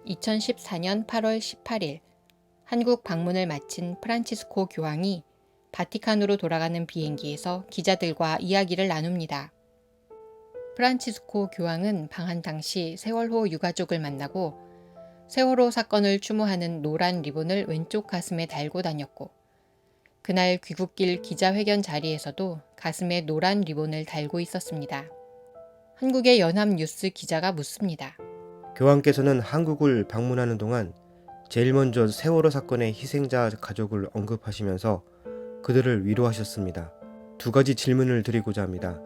2014년 8월 18일 한국 방문을 마친 프란치스코 교황이 바티칸으로 돌아가는 비행기에서 기자들과 이야기를 나눕니다. 프란치스코 교황은 방한 당시 세월호 유가족을 만나고 세월호 사건을 추모하는 노란 리본을 왼쪽 가슴에 달고 다녔고, 그날 귀국길 기자회견 자리에서도 가슴에 노란 리본을 달고 있었습니다. 한국의 연합뉴스 기자가 묻습니다. 교황께서는 한국을 방문하는 동안 제일 먼저 세월호 사건의 희생자 가족을 언급하시면서 그들을 위로하셨습니다. 두 가지 질문을 드리고자 합니다.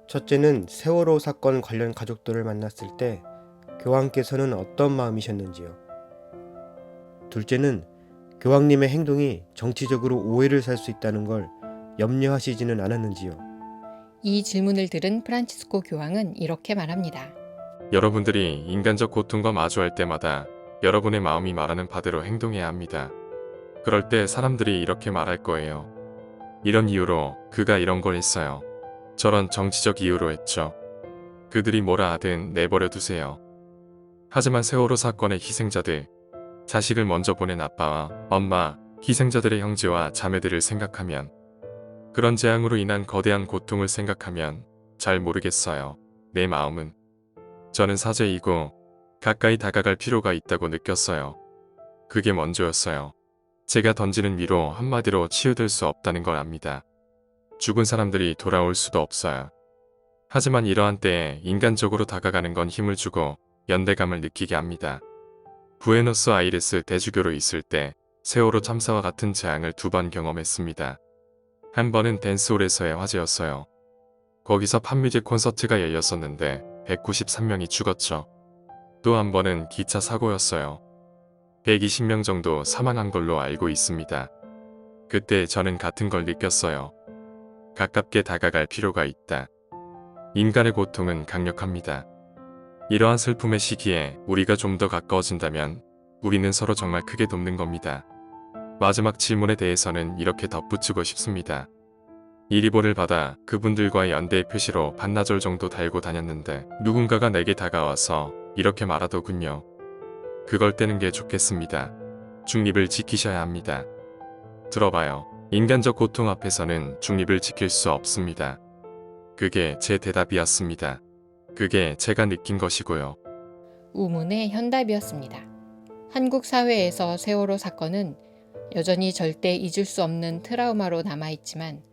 첫째는 세월호 사건 관련 가족들을 만났을 때 교황께서는 어떤 마음이셨는지요? 둘째는 교황님의 행동이 정치적으로 오해를 살 수 있다는 걸 염려하시지는 않았는지요? 이 질문을 들은 프란치스코 교황은 이렇게 말합니다. 여러분들이 인간적 고통과 마주할 때마다 여러분의 마음이 말하는 바대로 행동해야 합니다. 그럴 때 사람들이 이렇게 말할 거예요. 이런 이유로 그가 이런 걸 했어요. 저런 정치적 이유로 했죠. 그들이 뭐라 하든 내버려 두세요. 하지만 세월호 사건의 희생자들, 자식을 먼저 보낸 아빠와 엄마, 희생자들의 형제와 자매들을 생각하면, 그런 재앙으로 인한 거대한 고통을 생각하면 잘 모르겠어요. 내 마음은. 저는 사죄이고 가까이 다가갈 필요가 있다고 느꼈어요. 그게 먼저였어요. 제가 던지는 위로 한마디로 치유될 수 없다는 걸 압니다. 죽은 사람들이 돌아올 수도 없어요. 하지만 이러한 때에 인간적으로 다가가는 건 힘을 주고 연대감을 느끼게 합니다. 부에노스아이레스 대주교로 있을 때 세월호 참사와 같은 재앙을 2번 경험했습니다. 한 번은 댄스홀에서의 화재였어요. 거기서 팝뮤직 콘서트가 열렸었는데 193명이 죽었죠. 또 한 번은 기차 사고였어요. 120명 정도 사망한 걸로 알고 있습니다. 그때 저는 같은 걸 느꼈어요. 가깝게 다가갈 필요가 있다. 인간의 고통은 강력합니다. 이러한 슬픔의 시기에 우리가 좀 더 가까워진다면 우리는 서로 정말 크게 돕는 겁니다. 마지막 질문에 대해서는 이렇게 덧붙이고 싶습니다. 이 리본을 받아 그분들과의 연대의 표시로 반나절 정도 달고 다녔는데 누군가가 내게 다가와서 이렇게 말하더군요. 그걸 떼는 게 좋겠습니다. 중립을 지키셔야 합니다. 들어봐요. 인간적 고통 앞에서는 중립을 지킬 수 없습니다. 그게 제 대답이었습니다. 그게 제가 느낀 것이고요. 우문의 현답이었습니다. 한국 사회에서 세월호 사건은 여전히 절대 잊을 수 없는 트라우마로 남아있지만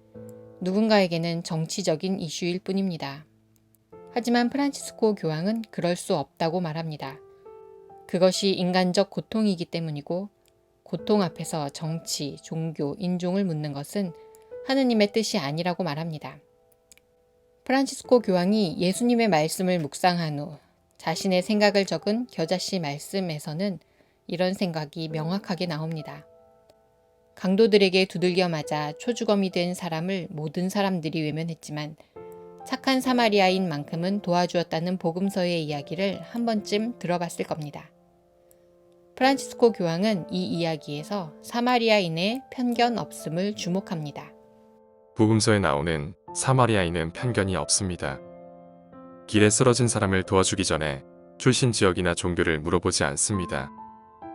누군가에게는 정치적인 이슈일 뿐입니다. 하지만 프란치스코 교황은 그럴 수 없다고 말합니다. 그것이 인간적 고통이기 때문이고, 고통 앞에서 정치, 종교, 인종을 묻는 것은 하느님의 뜻이 아니라고 말합니다. 프란치스코 교황이 예수님의 말씀을 묵상한 후 자신의 생각을 적은 겨자씨 말씀에서는 이런 생각이 명확하게 나옵니다. 강도들에게 두들겨 맞아 초주검이 된 사람을 모든 사람들이 외면했지만 착한 사마리아인 만큼은 도와주었다는 복음서의 이야기를 한 번쯤 들어봤을 겁니다. 프란치스코 교황은 이 이야기에서 사마리아인의 편견 없음을 주목합니다. 복음서에 나오는 사마리아인은 편견이 없습니다. 길에 쓰러진 사람을 도와주기 전에 출신 지역이나 종교를 물어보지 않습니다.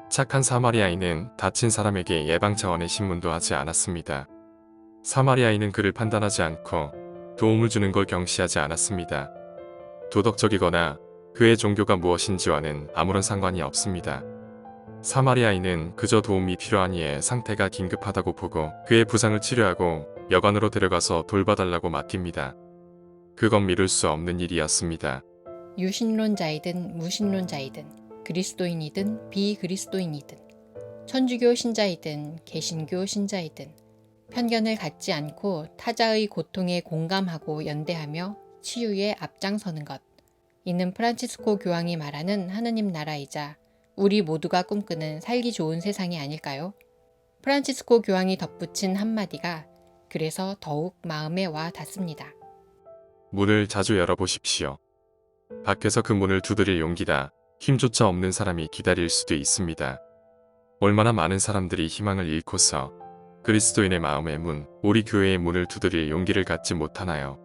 착한 사마리아인은 다친 사람에게 예방 차원의 신문도 하지 않았습니다. 사마리아인은 그를 판단하지 않고 도움을 주는 걸 경시하지 않았습니다. 도덕적이거나 그의 종교가 무엇인지와는 아무런 상관이 없습니다. 사마리아인은 그저 도움이 필요한 이의 상태가 긴급하다고 보고 그의 부상을 치료하고 여관으로 데려가서 돌봐달라고 맡깁니다. 그건 미룰 수 없는 일이었습니다. 유신론자이든 무신론자이든 그리스도인이든 비그리스도인이든 천주교 신자이든 개신교 신자이든 편견을 갖지 않고 타자의 고통에 공감하고 연대하며 치유에 앞장서는 것. 이는 프란치스코 교황이 말하는 하느님 나라이자 우리 모두가 꿈꾸는 살기 좋은 세상이 아닐까요? 프란치스코 교황이 덧붙인 한마디가 그래서 더욱 마음에 와 닿습니다. 문을 자주 열어보십시오. 밖에서 그 문을 두드릴 용기다 힘조차 없는 사람이 기다릴 수도 있습니다. 얼마나 많은 사람들이 희망을 잃고서 그리스도인의 마음의 문, 우리 교회의 문을 두드릴 용기를 갖지 못하나요?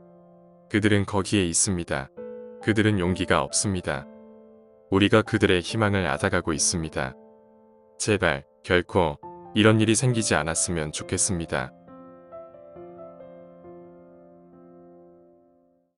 그들은 거기에 있습니다. 그들은 용기가 없습니다. 우리가 그들의 희망을 앗아가고 있습니다. 제발 결코 이런 일이 생기지 않았으면 좋겠습니다.